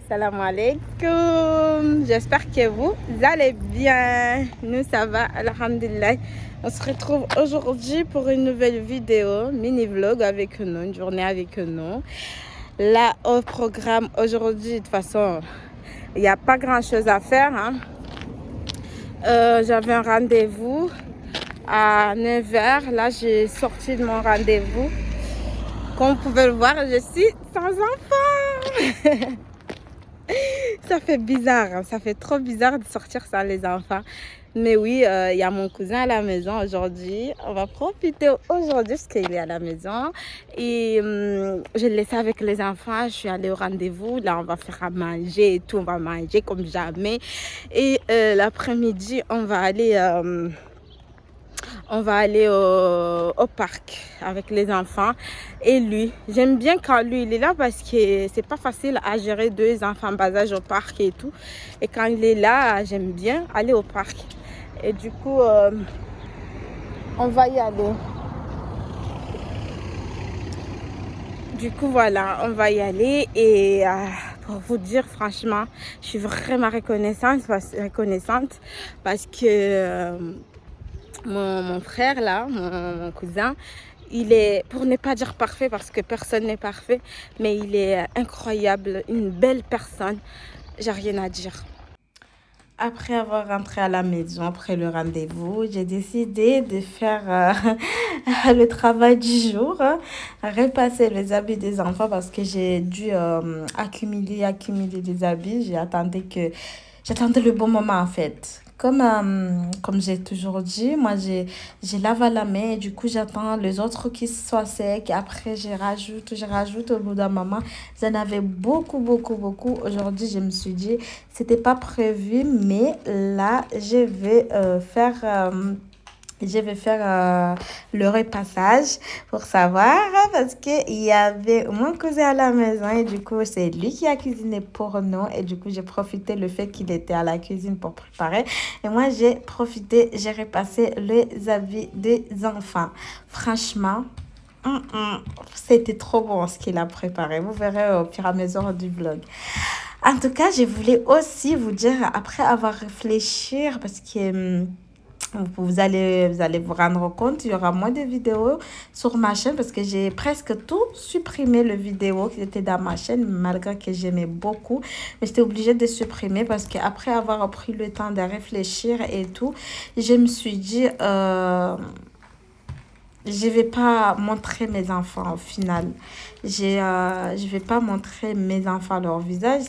Salam alaikum. J'espère que vous allez bien. Nous, ça va, alhamdulillah. On se retrouve aujourd'hui pour une nouvelle vidéo, mini-vlog avec nous, une journée avec nous. Là, au programme aujourd'hui, de toute façon, il n'y a pas grand-chose à faire. J'avais un rendez-vous à 9h. Là, j'ai sorti de mon rendez-vous. Comme vous pouvez le voir, je suis sans enfant. Ça fait bizarre, ça fait trop bizarre de sortir sans les enfants. Mais oui, il y a mon cousin à la maison aujourd'hui. On va profiter aujourd'hui parce qu'il est à la maison. Et je le laisse avec les enfants. Je suis allée au rendez-vous. Là, on va faire à manger et tout. On va manger comme jamais. Et l'après-midi, on va aller au parc avec les enfants et lui. J'aime bien quand lui il est là parce que c'est pas facile à gérer deux enfants bas âge au parc et tout. Et quand il est là, j'aime bien aller au parc. Et du coup, on va y aller. Du coup, voilà, on va y aller. Et pour vous dire, franchement, je suis vraiment reconnaissante parce que mon frère là, mon cousin, il est, pour ne pas dire parfait parce que personne n'est parfait, mais il est incroyable, une belle personne, j'ai rien à dire. Après avoir rentré à la maison, après le rendez-vous, j'ai décidé de faire le travail du jour, repasser les habits des enfants parce que j'ai dû accumuler des habits. J'attendais le bon moment en fait. Comme j'ai toujours dit, moi j'ai lave à la main et du coup j'attends les autres qui soient secs. Après je rajoute au bout d'un moment. J'en avais beaucoup, beaucoup, beaucoup. Aujourd'hui, je me suis dit, c'était pas prévu, mais là, je vais faire le repassage pour savoir parce qu'il y avait mon cousin à la maison et du coup, c'est lui qui a cuisiné pour nous. Et du coup, j'ai profité le fait qu'il était à la cuisine pour préparer. Et moi, j'ai repassé les habits des enfants. Franchement, c'était trop bon ce qu'il a préparé. Vous verrez au fur et à mesure du vlog. En tout cas, je voulais aussi vous dire, après avoir réfléchi, parce que vous allez vous rendre compte, il y aura moins de vidéos sur ma chaîne parce que j'ai presque tout supprimé le vidéo qui était dans ma chaîne, malgré que j'aimais beaucoup. Mais j'étais obligée de supprimer parce qu'après avoir pris le temps de réfléchir et tout, je me suis dit, je vais pas montrer mes enfants au final. Je vais pas montrer mes enfants leur visage.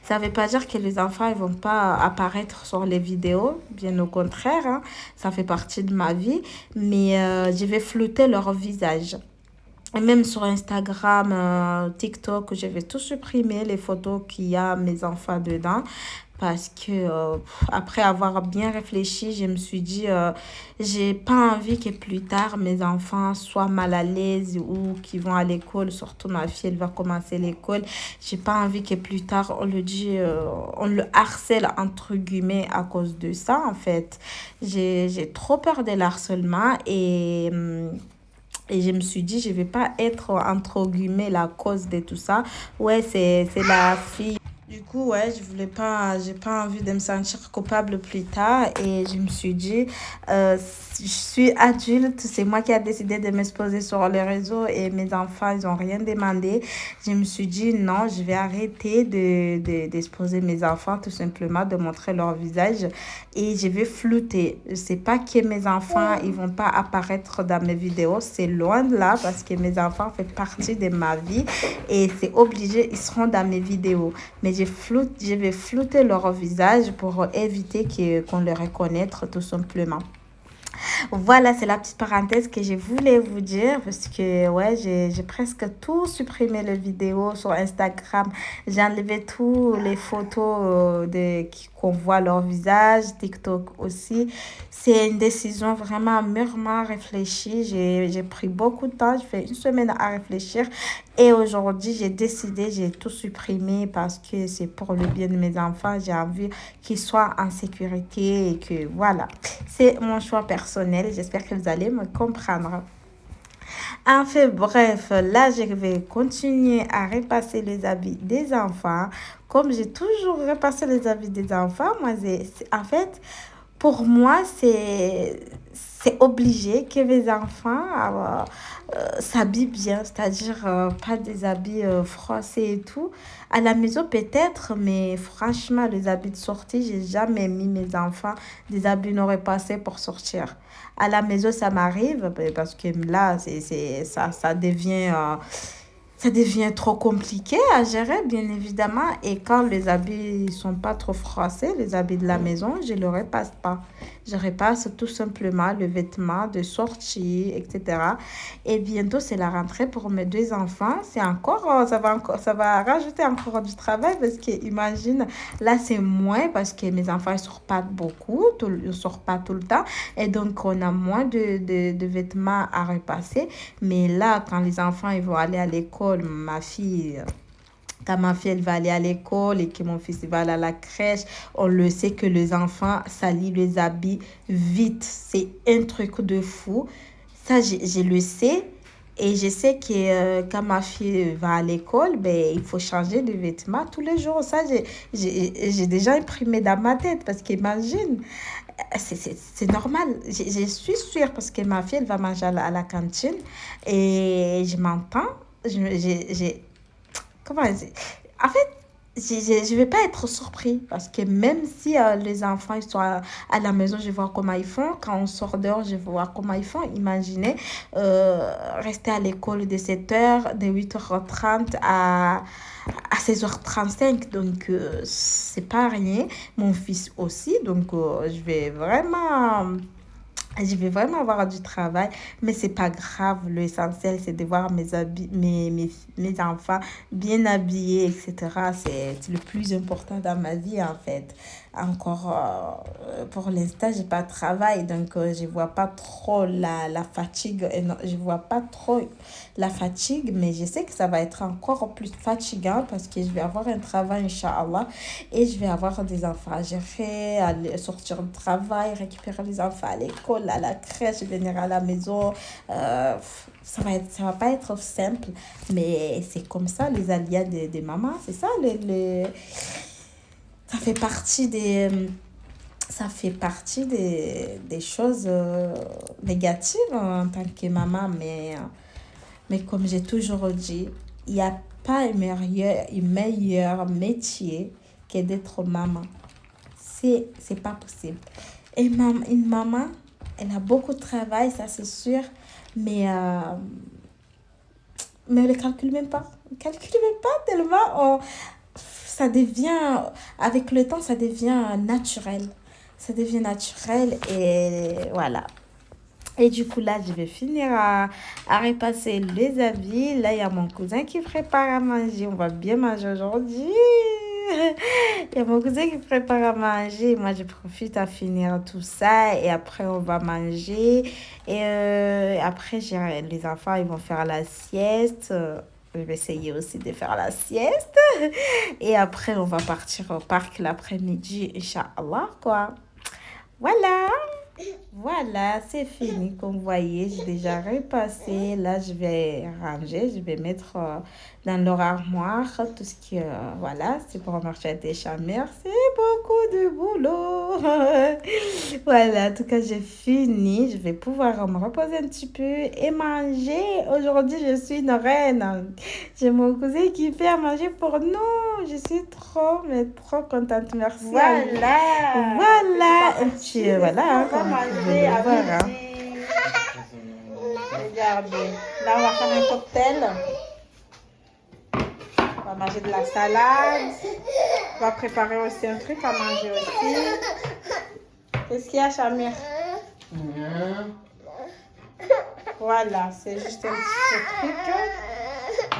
Ça veut pas dire que les enfants ils vont pas apparaître sur les vidéos, bien au contraire, ça fait partie de ma vie, mais je vais flouter leur visage. Et même sur Instagram, TikTok, je vais tout supprimer les photos qu'il y a mes enfants dedans. Parce que après avoir bien réfléchi, je me suis dit, j'ai pas envie que plus tard mes enfants soient mal à l'aise ou qu'ils vont à l'école. Surtout ma fille, elle va commencer l'école. J'ai pas envie que plus tard on le harcèle entre guillemets à cause de ça en fait. J'ai trop peur de l'harcèlement et je me suis dit, je vais pas être, entre guillemets, la cause de tout ça. Ouais, c'est la fille. Du coup, ouais, j'ai pas envie de me sentir coupable plus tard. Et je me suis dit, je suis adulte, c'est moi qui a décidé de m'exposer sur les réseaux et mes enfants, ils ont rien demandé. Je me suis dit, non, je vais arrêter d'exposer mes enfants, tout simplement, de montrer leur visage. Et je vais flouter. C'est pas que mes enfants, ils vont pas apparaître dans mes vidéos. C'est loin de là parce que mes enfants font partie de ma vie et c'est obligé, ils seront dans mes vidéos. Mais je vais flouter leur visage pour éviter qu'on les reconnaisse tout simplement. Voilà, c'est la petite parenthèse que je voulais vous dire parce que ouais, j'ai presque tout supprimé les vidéos sur Instagram. J'ai enlevé toutes les photos qu'on voit leur visage, TikTok aussi. C'est une décision vraiment mûrement réfléchie. J'ai pris beaucoup de temps, j'ai fait une semaine à réfléchir et aujourd'hui, j'ai tout supprimé parce que c'est pour le bien de mes enfants. J'ai envie qu'ils soient en sécurité et que voilà, c'est mon choix personnel. J'espère que vous allez me comprendre. Enfin, bref, là, je vais continuer à repasser les habits des enfants. Comme j'ai toujours repassé les habits des enfants, moi, en fait, pour moi, c'est obligé que les enfants s'habillent bien, c'est-à-dire pas des habits froissés et tout. À la maison, peut-être, mais franchement, les habits de sortie, j'ai jamais mis mes enfants des habits non repassés pour sortir. À la maison, ça m'arrive parce que là, ça devient trop compliqué à gérer, bien évidemment. Et quand les habits ne sont pas trop froissés, les habits de la maison, je ne le repasse pas. Je repasse tout simplement le vêtement de sortie, etc. Et bientôt, c'est la rentrée pour mes deux enfants. Ça va rajouter encore du travail parce que, imagine, là, c'est moins parce que mes enfants ne sortent pas beaucoup, ils ne sortent pas tout le temps. Et donc, on a moins de vêtements à repasser. Mais là, quand les enfants ils vont aller à l'école, quand ma fille elle va aller à l'école et que mon fils il va aller à la crèche, on le sait que les enfants salissent les habits vite. C'est un truc de fou. Ça, je le sais. Et je sais que quand ma fille va à l'école, ben, il faut changer de vêtements tous les jours. Ça, j'ai déjà imprimé dans ma tête parce qu'imagine, c'est normal. Je suis sûre parce que ma fille, elle va manger à la cantine et je m'entends. Comment dire? En fait, je vais pas être surpris parce que même si les enfants ils sont à la maison, je vois comment ils font. Quand on sort dehors, je vois comment ils font. Imaginez rester à l'école de 7h, de 8h30 à 16h35. Donc, c'est pas rien. Mon fils aussi. Donc, je vais vraiment avoir du travail, mais c'est pas grave. L'essentiel, c'est de voir mes enfants bien habillés, etc. C'est le plus important dans ma vie, en fait. Encore, pour l'instant, j'ai pas de travail, donc je vois pas trop la fatigue. Non, je vois pas trop la fatigue, mais je sais que ça va être encore plus fatigant parce que je vais avoir un travail, Inch'Allah, et je vais avoir des enfants à gérer, sortir du travail, récupérer les enfants à l'école, à la crèche, venir à la maison. Ça va pas être simple, mais c'est comme ça les aléas des mamans. C'est ça, ça fait partie des choses négatives en tant que maman, mais comme j'ai toujours dit, il n'y a pas un meilleur métier que d'être maman. C'est pas possible. Et une maman, elle a beaucoup de travail, ça c'est sûr, mais, euh, mais elle ne calcule même pas. Elle ne calcule même pas tellement ça devient, avec le temps, ça devient naturel. Ça devient naturel et voilà. Et du coup, là, je vais finir à repasser les habits. Là, il y a mon cousin qui prépare à manger. On va bien manger aujourd'hui. Il y a mon cousin qui prépare à manger. Moi, je profite à finir tout ça. Et après, on va manger. Et après, les enfants, ils vont faire la sieste. Je vais essayer aussi de faire la sieste. Et après, on va partir au parc l'après-midi, Inch'Allah, quoi. Voilà. Voilà, c'est fini. Comme vous voyez, j'ai déjà repassé. Là, je vais ranger, je vais mettre dans leur armoire tout ce qui, voilà, c'est pour marcher à des chamères. C'est beaucoup de boulot. Voilà, en tout cas, j'ai fini. Je vais pouvoir me reposer un petit peu et manger. Aujourd'hui, je suis une reine. J'ai mon cousin qui fait à manger pour nous. Je suis trop, mais trop contente. Merci à lui. Voilà, un petit, voilà, hein, comme vous pouvez le voir. Hein. Regardez, là, on va faire un cocktail. On va manger de la salade. On va préparer aussi un truc à manger aussi. Qu'est-ce qu'il y a, Chamir? Voilà, c'est juste un petit truc.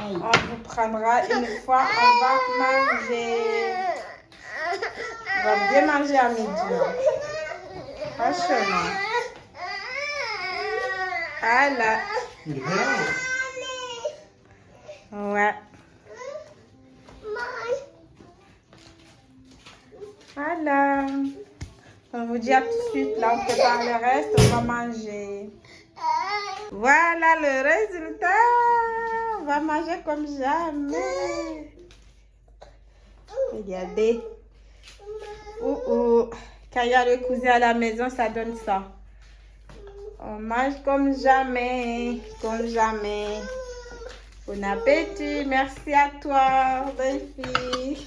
On vous prendra une fois, on va manger. On va bien manger à midi. Franchement. Voilà. Ouais. Voilà. On vous dit à tout de suite. Là, on prépare le reste. On va manger. Voilà le résultat. On va manger comme jamais. Regardez. Quand il y a le cousin à la maison, ça donne ça. On mange comme jamais, comme jamais. Bon appétit, merci à toi, belle fille.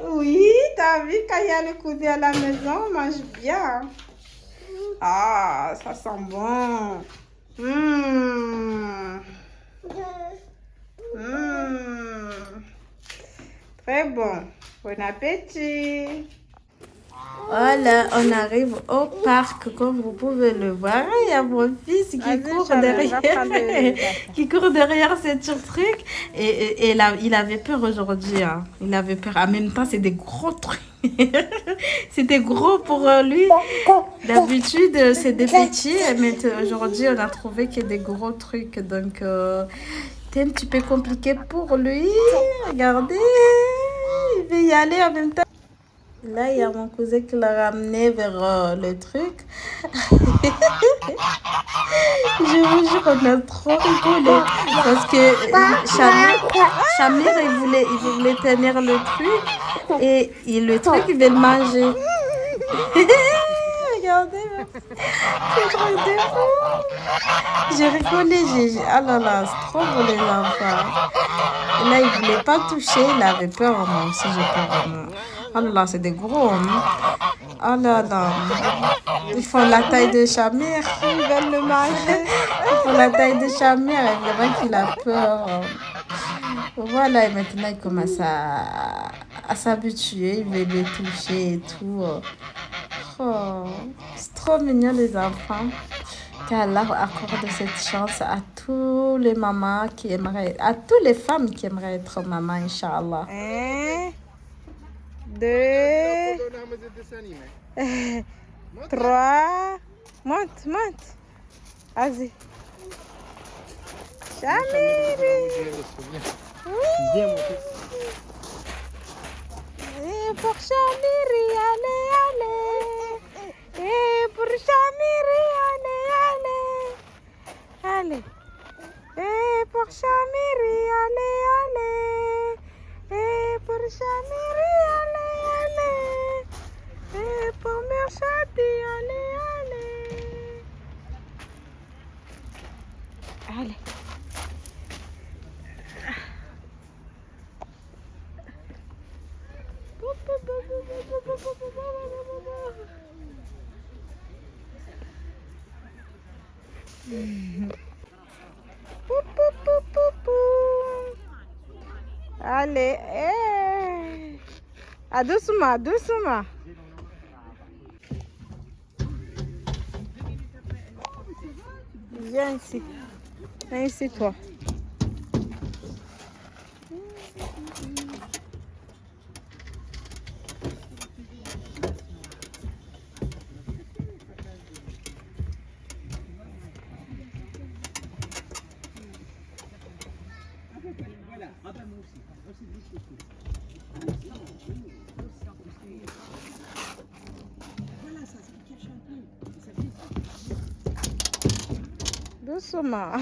Oui, t'as vu, quand il y a le cousin à la maison, on mange bien. Ah, ça sent bon. Très bon. Bon appétit. Voilà, on arrive au parc, comme vous pouvez le voir. Il y a mon fils qui court derrière ce truc. Et là, il avait peur aujourd'hui. Hein. Il avait peur. En même temps, c'est des gros trucs. C'était gros pour lui. D'habitude, c'est des petits. Mais aujourd'hui, on a trouvé que des gros trucs. Donc, c'est un petit peu compliqué pour lui. Regardez. Il veut y aller en même temps. Là, il y a mon cousin qui l'a ramené vers le truc. Je vous jure, on a trop rigolé. Parce que Chamir, il voulait tenir le truc. Et le truc, il veut le manger. Regardez. C'est trop de j'ai rigolé. Ah là là, c'est trop beau les enfants. Et là, il ne voulait pas toucher. Il avait peur. Moi aussi, j'ai peur. Oh là là, c'est des gros. Hein. Oh là là. Ils font la taille de Chamir. Ils veulent le manger. Ils font la taille de Chamir. Évidemment qu'il a peur. Voilà, et maintenant, il commence à s'habituer. Il veut le toucher et tout. Oh, c'est trop mignon, les enfants. Qu'Allah accorde cette chance à tous les mamans qui aimeraient, à toutes les femmes qui aimeraient être maman, Inch'Allah. 1, 2, 3. Monte. Vas-y. Chamiri. Oui. Et pour Chamiri, allez. Et pour Chamiri, allez. Et pour Chamiri, allez. Et pour Chamiri, allez. Et pour Merchati, allez. Allez, doucement. Viens ici toi. Doucement.